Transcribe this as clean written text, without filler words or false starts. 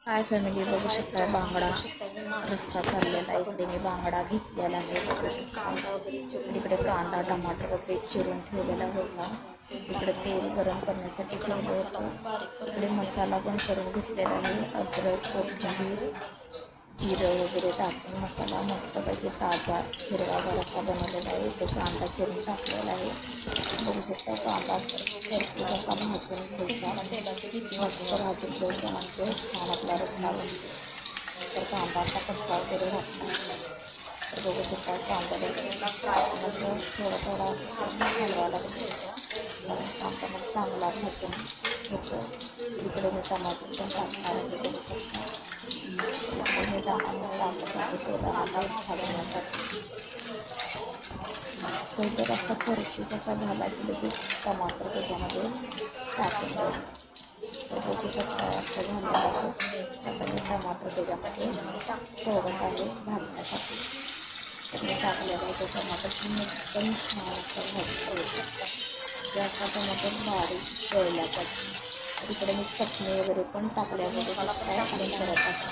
Hi family, बघू शकता बांगडा रस्सा चाललेला आहे. इकडे मी बांगडा घेतलेला आहे. बघू शकता इकडे कांदा टमाटर वगैरे चिरून ठेवलेला होता. इकडे तेल गरम करण्यासाठी ठेवलं होतं. इकडे मसाला पण करून घेतलेला आहे. अद्रक कोथिंबीर जिरं वगैरे टाकून मसाला मस्तपैकी ताजा हिरवा रस्सा बनवलेला आहे. इथे कांदा चिरून टाकलेला आहे. बघू शकता कांदा भरपूर असा भाजून घ्यायचा. मस्त भाजून घ्यायचा म्हणजे छान आपला रस्सा बनतो. तर कांदा असा कच्चा वगैरे घातला तर बघू शकता कांदा वगैरे थोडा थोडा हलवायला घ्यायचा. कारण कांदा मग चांगला भाजून होतो. इकडे मी टमाटर पण टाकणार आहे. बघू शकता इकडे मी 10 मिनिट टाकत आहे तेलामध्ये भाजण्यासाठी. तर इथे रस्सा खरपूस असा झाला की लगेच टमाटर त्याच्यामध्ये टाकून द्यायचं. तर बघू शकता असं झालेलं आहे. आता मी टमाटर त्याच्यामध्ये सोडत आहे भाजण्यासाठी. तर मी टाकलेलं आहे ते टमाटर तुम्ही एकदम छान असं भाजून शकता. जास्त टमाटर बारीक तळल्या पाहिजे. तर इकडे मी चटणी वगैरे पण टाकल्या बघू शकता आणि करत आहे.